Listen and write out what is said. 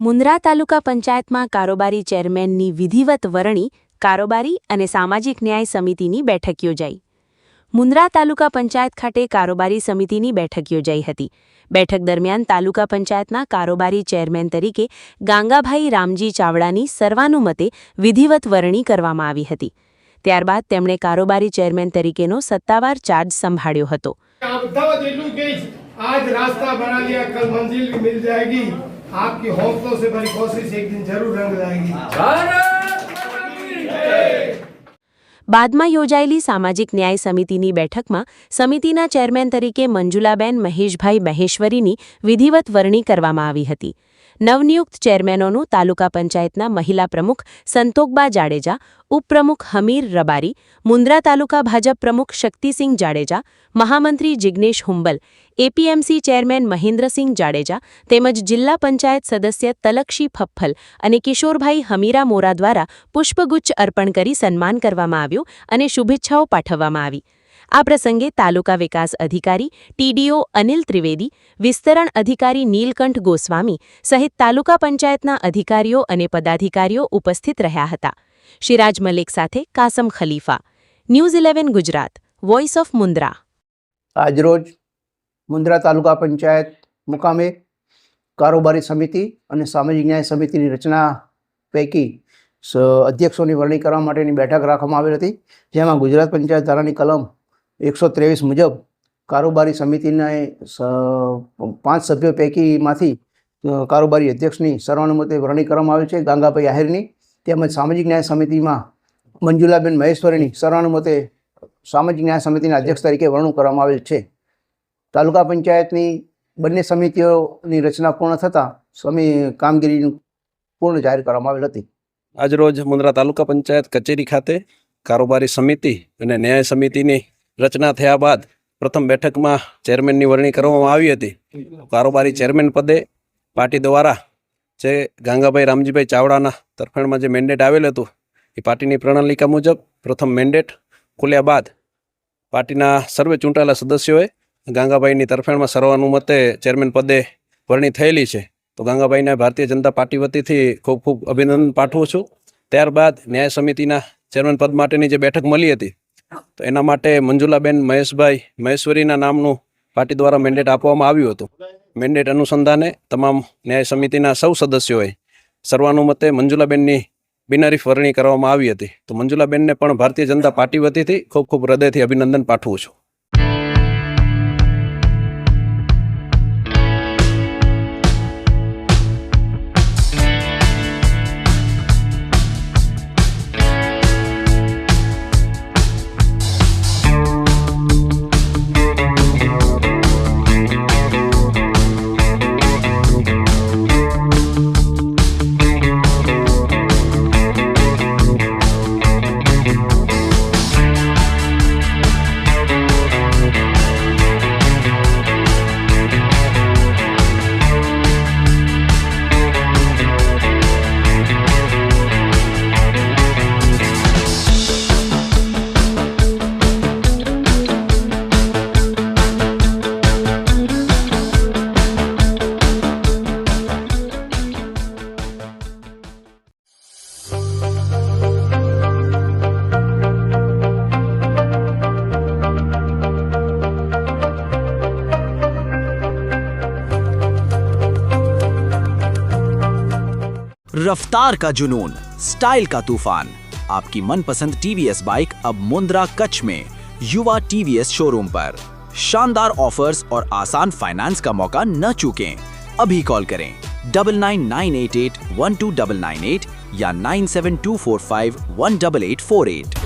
મુન્દ્રા તાલુકા પંચાયતમાં કારોબારી ચેરમેનની વિધિવત વરણી કારોબારી અને સામાજિક ન્યાય સમિતિની બેઠક યોજાઈ. મુન્દ્રા તાલુકા પંચાયત ખાતે કારોબારી સમિતિની બેઠક યોજાઈ હતી. બેઠક દરમિયાન તાલુકા પંચાયતના કારોબારી ચેરમેન તરીકે ગાંગાભાઈ રામજી ચાવડાની સર્વાનુમતે વિધિવત વરણી કરવામાં આવી હતી. ત્યારબાદ તેમણે કારોબારી ચેરમેન તરીકેનો સત્તાવાર ચાર્જ સંભાળ્યો હતો. आज रास्ता बना लिया, कल मंजिल भी मिल जाएगी. आपकी हौसलों से भरी कोशिश एक दिन जरूर रंग लाएगी. બાદમાં યોજાયેલી સામાજિક ન્યાય સમિતિની બેઠકમાં સમિતિના ચેરમેન તરીકે મંજુલાબેન મહેશભાઈ મહેશ્વરીની વિધિવત વરણી કરવામાં આવી હતી. નવનિયુક્ત ચેરમેનોનું તાલુકા પંચાયતના મહિલા પ્રમુખ સંતોકબા જાડેજા, ઉપપ્રમુખ હમીર રબારી, મુન્દ્રા તાલુકા ભાજપ પ્રમુખ શક્તિસિંહ જાડેજા, મહામંત્રી જિગ્નેશ હુંબલ, એપીએમસી ચેરમેન મહેન્દ્રસિંહ જાડેજા તેમજ જિલ્લા પંચાયત સદસ્ય તલક્ષી ફફ્ફલ અને કિશોરભાઈ હમીરા મોરા દ્વારા પુષ્પગુચ્છ અર્પણ કરી સન્માન કરવામાં આવ્યું અને શુભેચ્છાઓ પાઠવવામાં આવી. આ પ્રસંગે તાલુકા વિકાસ અધિકારી ટીડીઓ અનિલ ત્રિવેદી, વિસ્તરણ અધિકારી નીલકંઠ ગોસ્વામી સહિત તાલુકા પંચાયતના અધિકારીઓ અને પદાધિકારીઓ ઉપસ્થિત રહ્યા હતા. શિરાજ મલિક સાથે Kasam Khalifa, news 11 Gujarat, voice of Mundra. આજરોજ મુન્દ્રા તાલુકા પંચાયત મુકામે કારોબારી સમિતિ અને સામાજિક ન્યાય સમિતિની રચના પૈકી અધ્યક્ષોની વરણી કરવા માટેની બેઠક રાખવામાં આવેલ હતી, જેમાં ગુજરાત પંચાયત ધારાની કલમ 123 મુજબ કારોબારી સમિતિના 5 સભ્યો પૈકીમાંથી કારોબારી અધ્યક્ષની સર્વાનુમતે વરણી કરવામાં આવેલ છે ગાંગાભાઈ આહિરની, તેમજ સામાજિક ન્યાય સમિતિમાં મંજુલાબેન મહેશ્વરીની સર્વાનુમતે સામાજિક ન્યાય સમિતિના અધ્યક્ષ તરીકે વરણી કરવામાં આવેલ છે. તાલુકા પંચાયતની બંને સમિતિઓની રચના પૂર્ણ થતાં કામગીરી પૂર્ણ જાહેર કરવામાં આવેલ હતી. આજરોજ મુન્દ્રા તાલુકા પંચાયત કચેરી ખાતે કારોબારી સમિતિ અને ન્યાય સમિતિની રચના થયા બાદ પ્રથમ બેઠકમાં ચેરમેનની વરણી કરવામાં આવી હતી. કારોબારી ચેરમેન પદે પાર્ટી દ્વારા જે ગાંગાભાઈ રામજીભાઈ ચાવડાના તરફેણમાં જે મેન્ડેટ આવેલ હતું એ પાર્ટીની પ્રણાલિકા મુજબ પ્રથમ મેન્ડેટ ખુલ્યા બાદ પાર્ટીના સર્વે ચૂંટાયેલા સદસ્યોએ ગાંગાભાઈની તરફેણમાં સર્વાનુમતે ચેરમેન પદે વરણી થયેલી છે. તો ગાંગાભાઈને ભારતીય જનતા પાર્ટી વતીથી ખૂબ ખૂબ અભિનંદન પાઠવું છું. ત્યારબાદ ન્યાય સમિતિના ચેરમેન પદ માટેની જે બેઠક મળી હતી તો એના માટે મંજુલાબેન મહેશભાઈ મહેશ્વરીના નામનું પાર્ટી દ્વારા મેન્ડેટ આપવામાં આવ્યું હતું. મેન્ડેટ અનુસંધાને તમામ ન્યાય સમિતિના સૌ સદસ્યોએ સર્વાનુમતે મંજુલાબેનની બિનહરીફ વરણી કરવામાં આવી હતી. તો મંજુલાબેનને પણ ભારતીય જનતા પાર્ટી વતીથી ખૂબ ખૂબ હૃદયથી અભિનંદન પાઠવું છું. रफ्तार का जुनून, स्टाइल का तूफान, आपकी मनपसंद टीवीएस बाइक अब मुंद्रा कच्छ में युवा टीवीएस शोरूम पर. शानदार ऑफर्स और आसान फाइनेंस का मौका न चूकें. अभी कॉल करें 9998812998 या 9724518848.